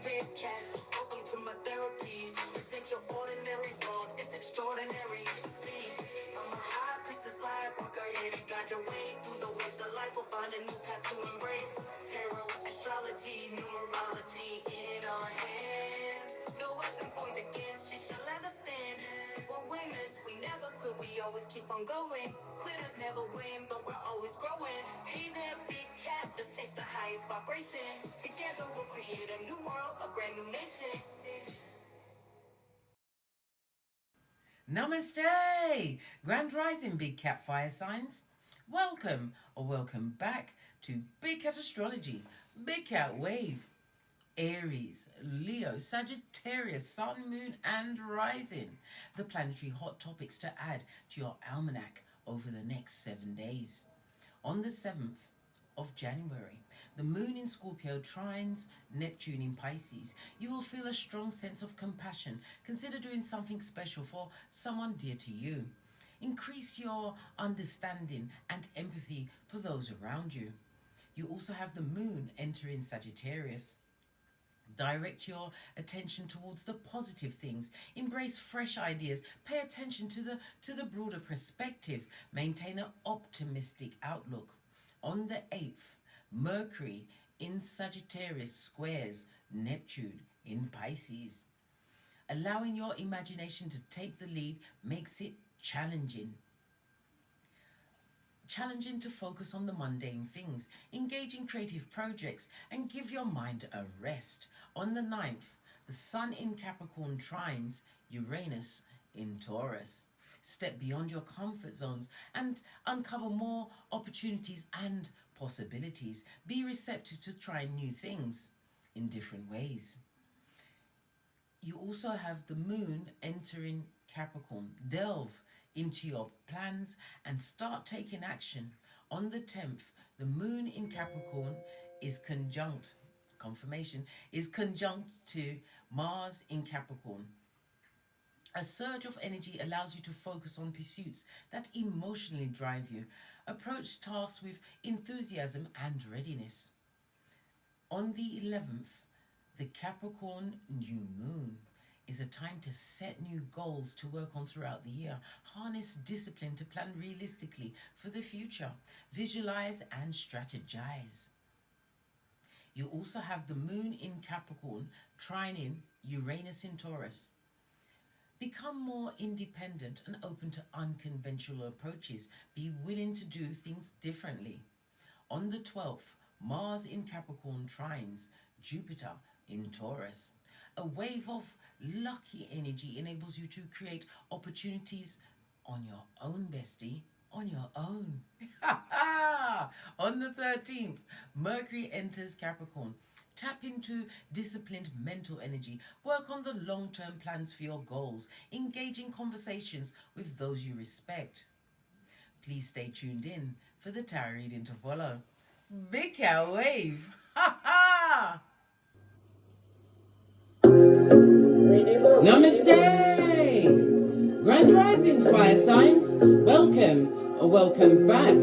big cat. Welcome to my therapy. This ain't your ordinary world, it's extraordinary. See, I'm a high priestess lightworker, here to guide your way through the waves of life. We'll find a new path to embrace. Tarot, astrology, numerology in our hands. No weapon formed against you shall ever stand. We're winners, we never quit, we always keep on going. Quitters never win, but we're always growing. Hey there, big cat, let's chase the highest vibration. Together we'll create a new world, a brand new nation. Namaste! Grand Rising Big Cat Fire Signs. Welcome or welcome back to Big Cat Astrology, Big Cat Wave. Aries, Leo, Sagittarius, Sun, Moon and Rising. The planetary hot topics to add to your almanac over the next 7 days. On the 7th of January, the Moon in Scorpio trines Neptune in Pisces. You will feel a strong sense of compassion. Consider doing something special for someone dear to you. Increase your understanding and empathy for those around you. You also have the Moon entering Sagittarius. Direct your attention towards the positive things. Embrace fresh ideas. Pay attention to the broader perspective. Maintain an optimistic outlook. On the 8th, Mercury in Sagittarius squares Neptune in Pisces. Allowing your imagination to take the lead makes it challenging. Challenging to focus on the mundane things, engage in creative projects and give your mind a rest. On the 9th, the Sun in Capricorn trines Uranus in Taurus. Step beyond your comfort zones and uncover more opportunities and possibilities. Be receptive to trying new things in different ways. You also have the Moon entering Capricorn. Delve into your plans and start taking action. On the 10th, the Moon in Capricorn is conjunct to Mars in Capricorn. A surge of energy allows you to focus on pursuits that emotionally drive you. Approach tasks with enthusiasm and readiness. On the 11th, the Capricorn new moon is a time to set new goals to work on throughout the year. Harness discipline to plan realistically for the future. Visualize and strategize. You also have the Moon in Capricorn trining Uranus in Taurus. Become more independent and open to unconventional approaches. Be willing to do things differently. On the 12th, Mars in Capricorn trines Jupiter in Taurus. A wave of lucky energy enables you to create opportunities on your own, bestie, on your own. On the 13th, Mercury enters Capricorn. Tap into disciplined mental energy. Work on the long-term plans for your goals. Engage in conversations with those you respect. Please stay tuned in for the tarot reading to follow. Big Cat Wave. Namaste! Grand Rising Fire Signs. Welcome or welcome back.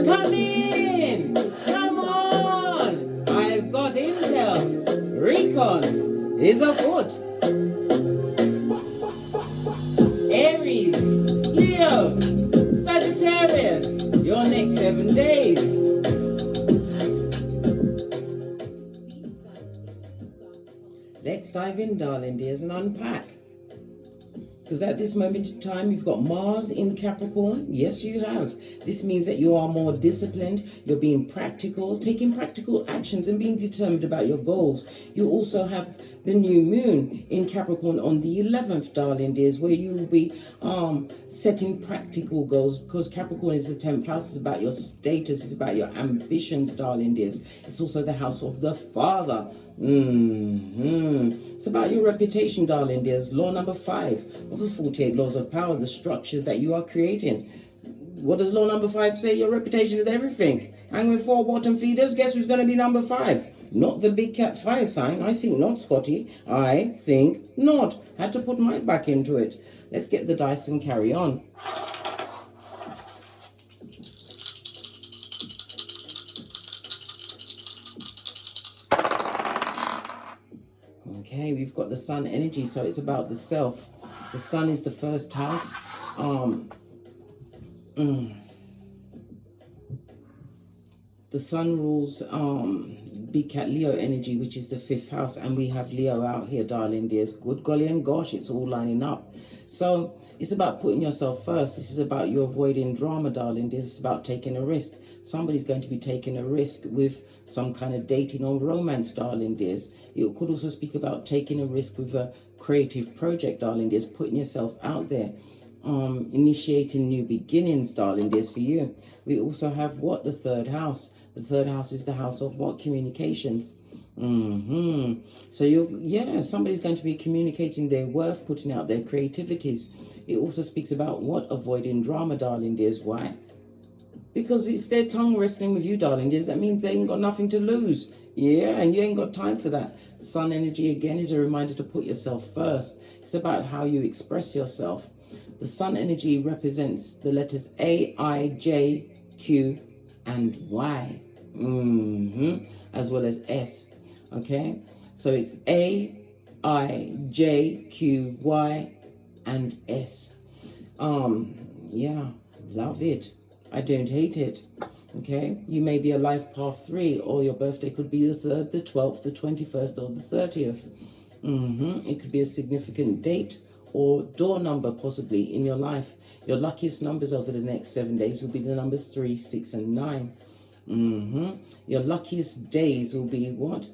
Come in! Come on! I've got intel. Recon is afoot. Aries, Leo, Sagittarius, your next 7 days. Let's dive in, darling dears, and unpack. Because at this moment in time, you've got Mars in Capricorn. Yes, you have. This means that you are more disciplined. You're being practical, taking practical actions and being determined about your goals. You also have the new moon in Capricorn on the 11th, darling dears, where you will be setting practical goals, because Capricorn is the 10th house. It's about your status. It's about your ambitions, darling dears. It's also the house of the father. It's about your reputation, darling dears. Law number 5 of the 48 laws of power, the structures that you are creating. What does law number 5 say? Your reputation is everything. Hang with 4 bottom feeders. Guess who's going to be number 5? Not the big cat fire sign. I think not, Scotty. I think not. Had to put my back into it. Let's get the dice and carry on. Okay, we've got the sun energy, so it's about the self. The sun is the first house. The sun rules big cat Leo energy, which is the 5th house, and we have Leo out here, darling dears. Good golly and gosh, it's all lining up. So it's about putting yourself first. This is about you avoiding drama, darling dears. It's about taking a risk. Somebody's going to be taking a risk with some kind of dating or romance, darling dears. It could also speak about taking a risk with a creative project, darling dears, putting yourself out there. Initiating new beginnings, darling dears, for you. We also have what? The 3rd house. The 3rd house is the house of what? Communications. So somebody's going to be communicating their worth, putting out their creativities. It also speaks about what? Avoiding drama, darling dears. Why? Because if they're tongue wrestling with you, darling dears, that means they ain't got nothing to lose. Yeah, and you ain't got time for that. Sun energy, again, is a reminder to put yourself first. It's about how you express yourself. The sun energy represents the letters A, I, J, Q, and Y. As well as S. Okay? So it's A, I, J, Q, Y, and S. Yeah, love it. I don't hate it. Okay? You may be a life path 3, or your birthday could be the 3rd, the 12th, the 21st, or the 30th. It could be a significant date or door number possibly in your life. Your luckiest numbers over the next 7 days will be the numbers 3, 6, and 9. Your luckiest days will be what?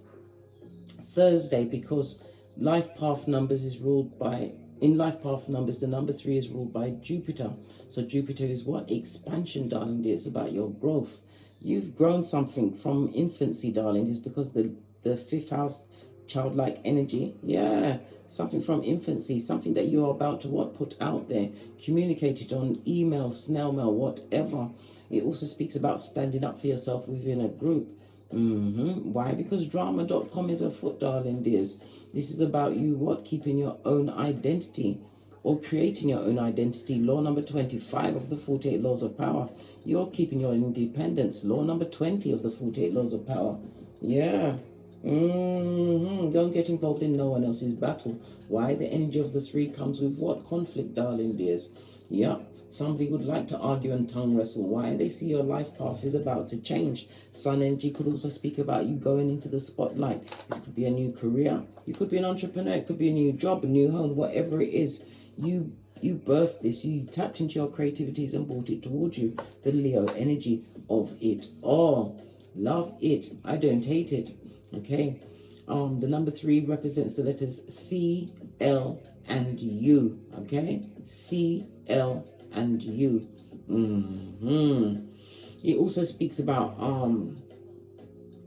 Thursday, because life path numbers is ruled by, in life path numbers, the number 3 is ruled by Jupiter. So Jupiter is what? Expansion, darling dear. It's about your growth. You've grown something from infancy, darling. It's because the 5th house, childlike energy. Yeah, something from infancy, something that you're about to what? Put out there, communicate it on email, snail mail, whatever. It also speaks about standing up for yourself within a group. Why? Because drama.com is afoot, darling dears. This is about you what? Keeping your own identity, or creating your own identity. Law number 25 of the 48 laws of power. You're keeping your independence. Law number 20 of the 48 laws of power. Yeah. Don't get involved in no one else's battle. Why? The energy of the 3 comes with what? Conflict, darling dears. Yeah. Somebody would like to argue and tongue wrestle. Why? They see your life path is about to change. Sun energy could also speak about you going into the spotlight. This could be a new career. You could be an entrepreneur. It could be a new job, a new home, whatever it is. You birthed this. You tapped into your creativities and brought it towards you. The Leo energy of it all. Love it. I don't hate it. Okay. The number 3 represents the letters C, L, and U. Okay. C, L, and U. It also speaks about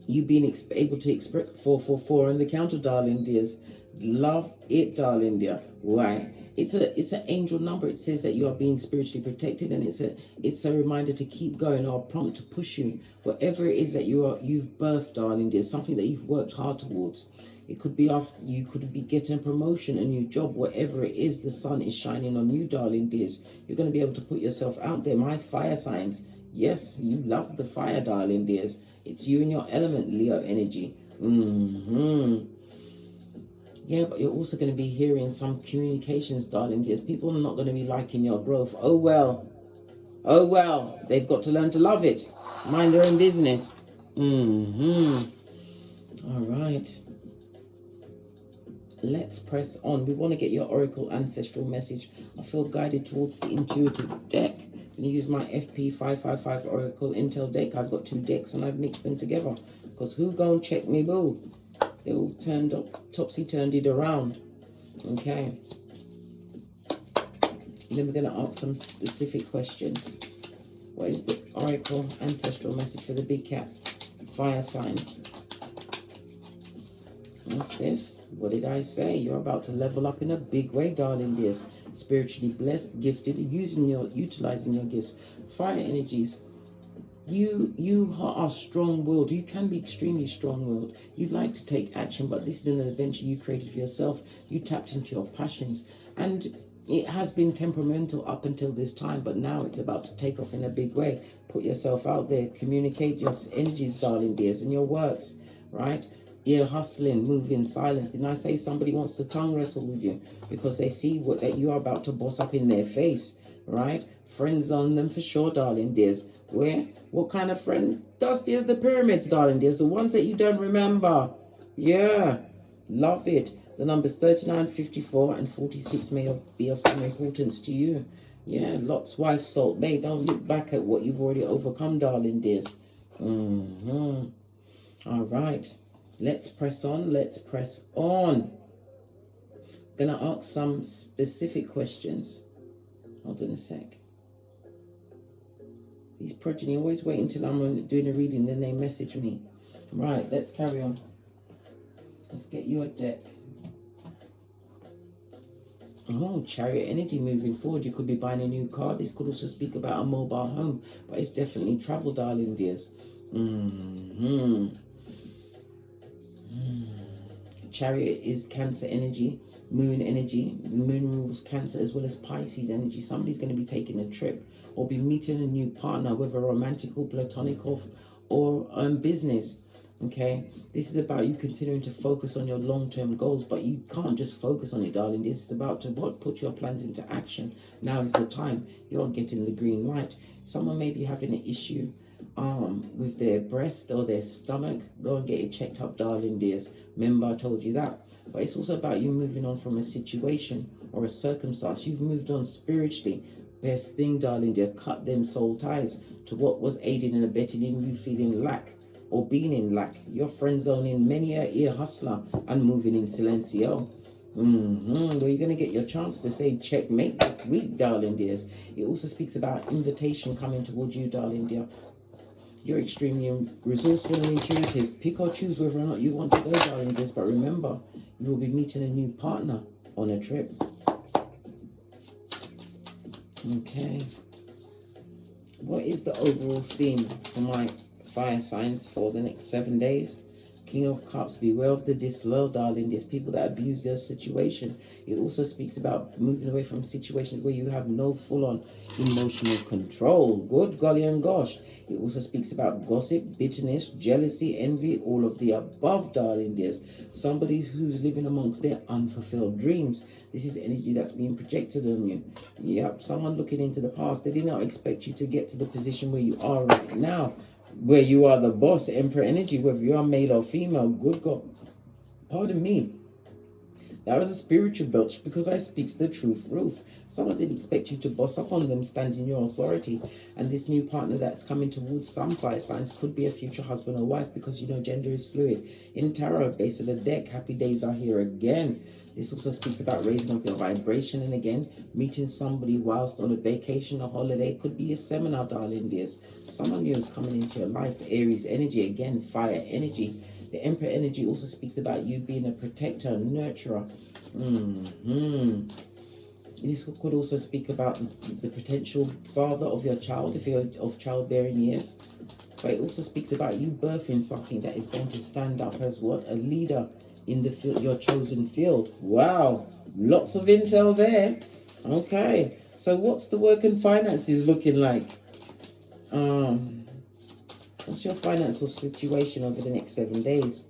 you being able to express 444 on the counter, darling dears. Love it, darling dear. Why? It's an angel number. It says that you are being spiritually protected, and it's a reminder to keep going, or a prompt to push you. Whatever it is that you've birthed, darling dear, something that you've worked hard towards. It could be you could be getting a promotion, a new job, whatever it is. The sun is shining on you, darling dears. You're going to be able to put yourself out there. My fire signs. Yes, you love the fire, darling dears. It's you and your element, Leo energy. Yeah, but you're also going to be hearing some communications, darling dears. People are not going to be liking your growth. Oh, well. Oh, well. They've got to learn to love it. Mind their own business. All right. Let's press on. We want to get your oracle ancestral message. I feel guided towards the intuitive deck. I'm going to use my FP555 oracle intel deck. I've got 2 decks and I've mixed them together. Because who gonna check me, boo? They all turned up, topsy-turned around. Okay. And then we're going to ask some specific questions. What is the oracle ancestral message for the big cat fire signs? What's this? What did I say? You're about to level up in a big way, darling dears. Spiritually blessed, gifted, utilizing your gifts. Fire energies. You are strong-willed. You can be extremely strong-willed. You'd like to take action, but this is an adventure you created for yourself. You tapped into your passions, and it has been temperamental up until this time, but now it's about to take off in a big way. Put yourself out there. Communicate your energies, darling dears, and your works, right? ear hustling, move in silence. Didn't I say somebody wants to tongue wrestle with you because they see what that you are about to boss up in their face, right? Friends on them for sure, darling dears. Where? What kind of friend? Dusty as the pyramids, darling dears. The ones that you don't remember. Yeah. Love it. The numbers 39, 54, and 46 may be of some importance to you. Yeah, Lot's wife, Salt Bay. Don't look back at what you've already overcome, darling dears. All right. Let's press on. Let's press on. I'm going to ask some specific questions. Hold on a sec. These progeny always wait until I'm doing a reading, then they message me. Right, let's carry on. Let's get you a deck. Oh, Chariot energy moving forward. You could be buying a new car. This could also speak about a mobile home, but it's definitely travel, darling dears. Chariot is Cancer energy, Moon energy. The Moon rules Cancer as well as Pisces energy. Somebody's going to be taking a trip or be meeting a new partner, whether romantic or platonic or business. Okay, this is about you continuing to focus on your long-term goals, but you can't just focus on it, darling. This is about to put your plans into action. Now is the time. You're getting the green light. Someone may be having an issue with their breast or their stomach. Go and get it checked up, darling dears. Remember, I told you that. But it's also about you moving on from a situation or a circumstance. You've moved on spiritually. Best thing, darling dear, cut them soul ties to what was aiding and abetting in you feeling lack or being in lack. You're friend zoning many a ear hustler and moving in silencio. Where you're going to get your chance to say checkmate this week, darling dears. It also speaks about invitation coming towards you, darling dear. You're extremely resourceful and intuitive. Pick or choose whether or not you want to go, darling dears. But remember, you will be meeting a new partner on a trip. Okay. What is the overall theme for my fire signs for the next 7 days? King of Cups, beware of the disloyal, darling. There's people that abuse their situation. It also speaks about moving away from situations where you have no full-on emotional control. Good golly and gosh. It also speaks about gossip, bitterness, jealousy, envy, all of the above, darling dears. Somebody who's living amongst their unfulfilled dreams. This is energy that's being projected on you. Yep, someone looking into the past. They did not expect you to get to the position where you are right now, where you are the boss, the Emperor energy, whether you are male or female. Good God. Pardon me. That was a spiritual belch because I speaks the truth, Ruth. Someone didn't expect you to boss up on them, stand in your authority. And this new partner that's coming towards some fire signs could be a future husband or wife because, you know, gender is fluid. In tarot, base of the deck, happy days are here again. This also speaks about raising up your vibration and again, meeting somebody whilst on a vacation or holiday. Could be a seminar, darling dears. Someone new is coming into your life. Aries energy, again, fire energy. The Emperor energy also speaks about you being a protector, nurturer. This could also speak about the potential father of your child if you're of childbearing years. But it also speaks about you birthing something that is going to stand up as what? A leader in the field, your chosen field. Wow, lots of intel there. Okay, so what's the work and finances looking like? What's your financial situation over the next 7 days?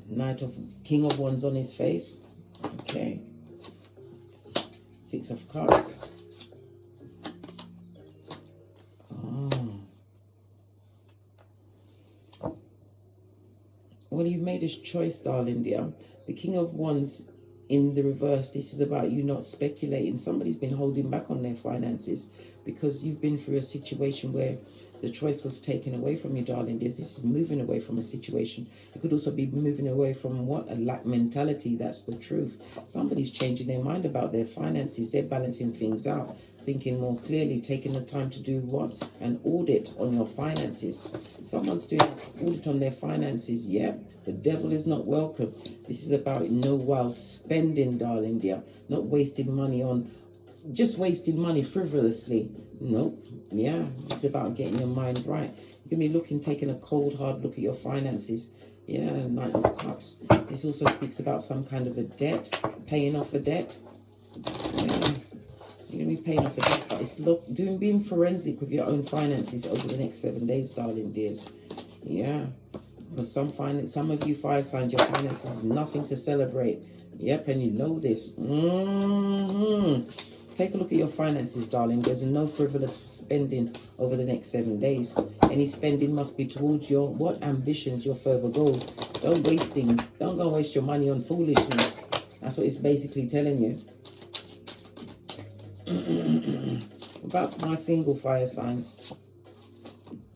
Knight of King of Wands on his face. Okay. 6 of Cups. Well, you've made a choice, darling dear. The King of Wands in the reverse. This is about you not speculating. Somebody's been holding back on their finances because you've been through a situation where the choice was taken away from you, darling dear. This is moving away from a situation. It could also be moving away from what? A lack mentality. That's the truth. Somebody's changing their mind about their finances. They're balancing things out, thinking more clearly, taking the time to do what? An audit on your finances. Someone's doing an audit on their finances. Yep, the devil is not welcome. This is about no wild spending, darling dear. Not wasting money on, just wasting money frivolously. Nope. Yeah, it's about getting your mind right. You're going to be looking, taking a cold, hard look at your finances. Yeah, Knight of Cups. This also speaks about some kind of a debt, paying off a debt. Yeah. You're going to be paying off a debt, but it's being forensic with your own finances over the next 7 days, darling dears. Yeah. Because some of you fire signs, your finances is nothing to celebrate. Yep, and you know this. Take a look at your finances, darling. There's no frivolous spending over the next 7 days. Any spending must be towards your what ambitions, your further goals. Don't waste things. Don't go waste your money on foolishness. That's what it's basically telling you. About my single fire signs.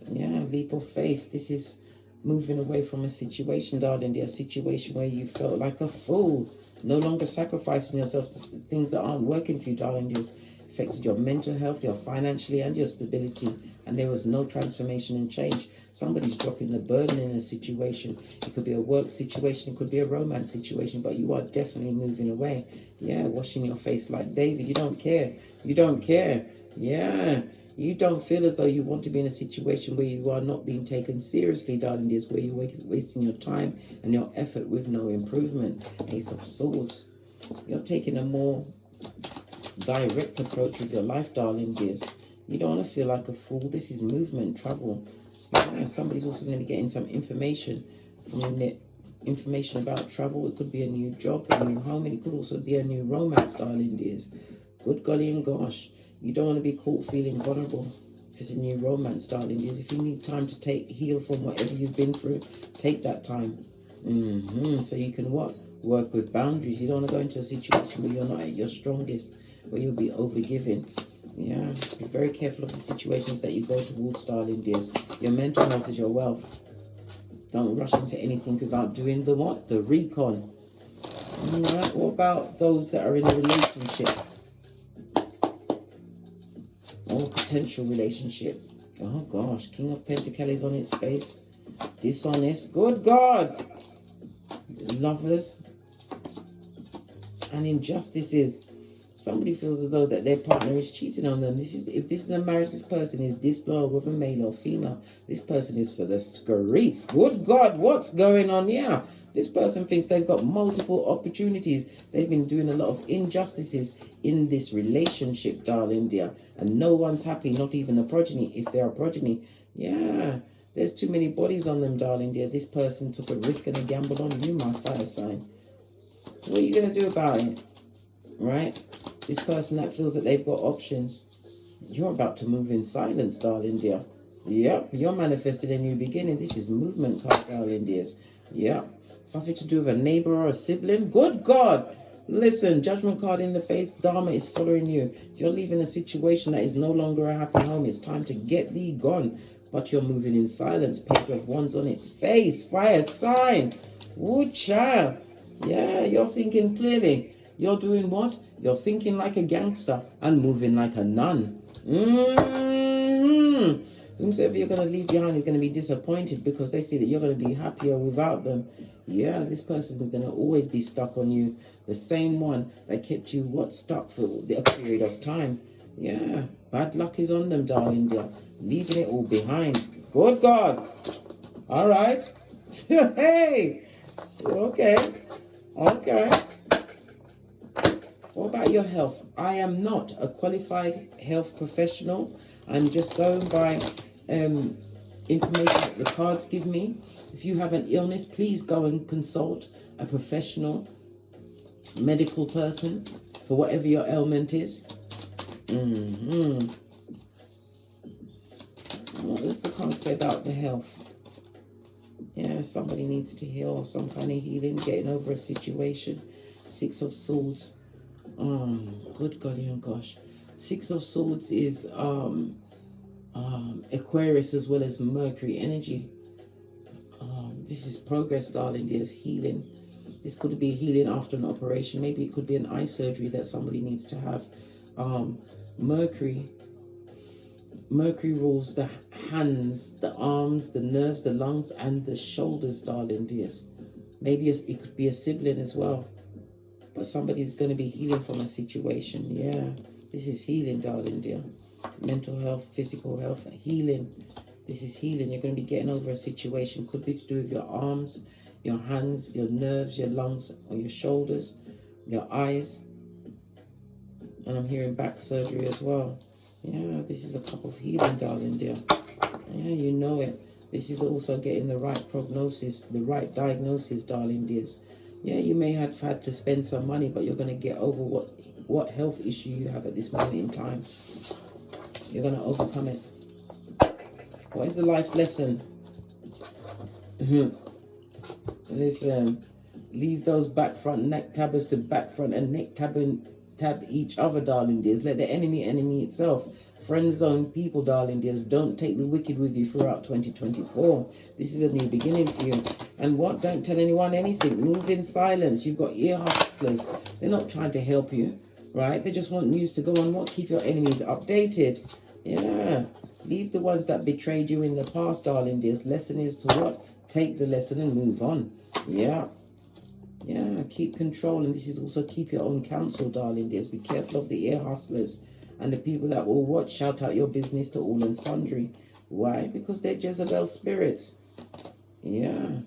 Yeah, leap of faith. This is moving away from a situation, darling. A situation where you felt like a fool. No longer sacrificing yourself to things that aren't working for you, darling. It's affected your mental health, your financially, and your stability. And there was no transformation and change. Somebody's dropping the burden in a situation. It could be a work situation. It could be a romance situation. But you are definitely moving away. Yeah, washing your face like David. You don't care. You don't care. Yeah. You don't feel as though you want to be in a situation where you are not being taken seriously, darling. This where you're wasting your time and your effort with no improvement. Ace of Swords. You're taking a more direct approach with your life, darling dears. You don't want to feel like a fool. This is movement, travel. Yeah, somebody's also going to be getting some information from the net. Information about travel. It could be a new job, a new home, and it could also be a new romance, darling dears. Good golly and gosh. You don't want to be caught feeling vulnerable. If it's a new romance, darling dears, if you need time to heal from whatever you've been through, take that time. So you can what? Work with boundaries. You don't want to go into a situation where you're not at your strongest, where you'll be overgiving. Yeah, be very careful of the situations that you go towards, darling dears. Your mental health is your wealth. Don't rush into anything without doing the what? The recon. Alright, what about those that are in a relationship? Or potential relationship? Oh gosh, King of Pentacles on its face. Dishonest. Good God! Lovers. And injustices. Somebody feels as though that their partner is cheating on them. If this is a marriage, this person is disloyal, whether male or female. This person is for the streets. Good God, what's going on here? This person thinks they've got multiple opportunities. They've been doing a lot of injustices in this relationship, darling dear. And no one's happy, not even a progeny, if they're a progeny. Yeah, there's too many bodies on them, darling dear. This person took a risk and a gamble on you, my fire sign. So what are you going to do about it? Right? This person that feels that they've got options. You're about to move in silence, darling dear. Yep, you're manifesting a new beginning. This is movement card, darling dears. Yep. Something to do with a neighbor or a sibling. Good God! Listen, judgment card in the face. Dharma is following you. You're leaving a situation that is no longer a happy home. It's time to get thee gone. But you're moving in silence. Page of Wands on its face. Fire sign. Woo child. Yeah, you're thinking clearly. You're doing what? You're thinking like a gangster and moving like a nun. Whomsoever you're going to leave behind is going to be disappointed because they see that you're going to be happier without them. Yeah, this person is going to always be stuck on you. The same one that kept you stuck for a period of time. Yeah, bad luck is on them, darling dear. Leaving it all behind. Good God. All right. Hey. Okay. Okay. What about your health? I am not a qualified health professional. I'm just going by information that the cards give me. If you have an illness, please go and consult a professional medical person for whatever your ailment is. What does the card say about the health? Yeah, somebody needs to heal, some kind of healing, getting over a situation. Six of Swords. Good golly and gosh. Six of Swords is Aquarius as well as Mercury energy. This is progress, darling. There's healing. This could be healing after an operation. Maybe it could be an eye surgery that somebody needs to have. Mercury rules the hands, the arms, the nerves, the lungs, and the shoulders, darling dears. Maybe it could be a sibling as well. But somebody's going to be healing from a situation. Yeah, this is healing, darling dear. Mental health, physical health, healing. This is healing. You're going to be getting over a situation. Could be to do with your arms, your hands, your nerves, your lungs, or your shoulders, your eyes. And I'm hearing back surgery as well. Yeah, this is a cup of healing, darling dear. Yeah, you know it. This is also getting the right prognosis, the right diagnosis, darling dears. Yeah, you may have had to spend some money, but you're going to get over what health issue you have at this moment in time. You're going to overcome it. What is the life lesson? Listen, leave those back front neck tabbers to back front and neck tab each other, darling dears. Let the enemy itself. Friend zone people, darling dears. Don't take the wicked with you throughout 2024. This is a new beginning for you. And what? Don't tell anyone anything. Move in silence. You've got ear hustlers. They're not trying to help you, right? They just want news to go on. What? Keep your enemies updated. Yeah. Leave the ones that betrayed you in the past, darling dears. Lesson is to what? Take the lesson and move on. Yeah. Yeah, keep control. And this is also keep your own counsel, darling dears. Be careful of the ear hustlers and the people that will what? Shout out your business to all and sundry. Why? Because they're Jezebel spirits. Yeah.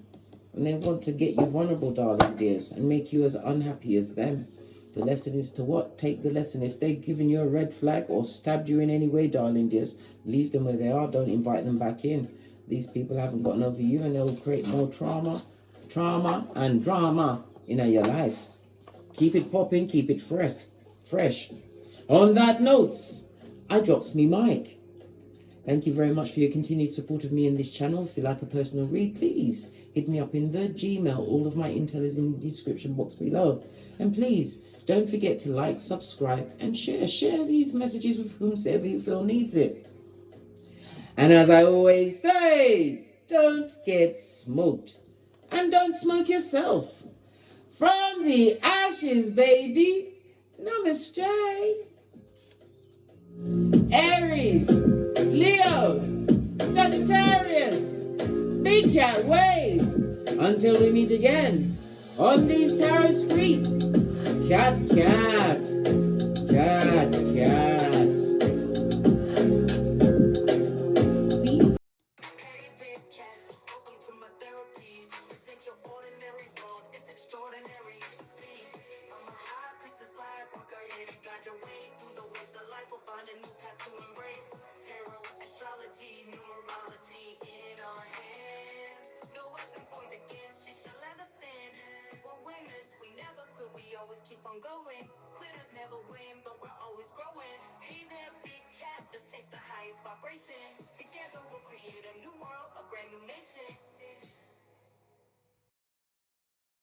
And they want to get you vulnerable, darling dears, and make you as unhappy as them. The lesson is to what? Take the lesson. If they've given you a red flag or stabbed you in any way, darling dears, leave them where they are. Don't invite them back in. These people haven't gotten over you, and they'll create more trauma and drama in your life. Keep it popping, keep it fresh. On that note, I drops me mic. Thank you very much for your continued support of me in this channel. If you like a personal read, please hit me up in the Gmail. All of my intel is in the description box below. And please, don't forget to like, subscribe, and share. Share these messages with whomsoever you feel needs it. And as I always say, don't get smoked. And don't smoke yourself. From the ashes, baby. Namaste. Aries, Leo, Sagittarius, Big Cat Wave. Until we meet again on these tarot streets. Cat. Peace. Hey, big cat, welcome to my therapy. This ain't your ordinary world, it's extraordinary. See, I'm a high priestess lightworker, here to guide your way through the waves of life. We'll find a new path to embrace. Tarot, astrology, numerology in our hands. No weapon formed against you shall ever stand. We're winners, we never quit, we always keep on going. Quitters never win, but we're always growing. Hey there, big cat, let's chase the highest vibration. Together we'll create a new world, a brand new nation.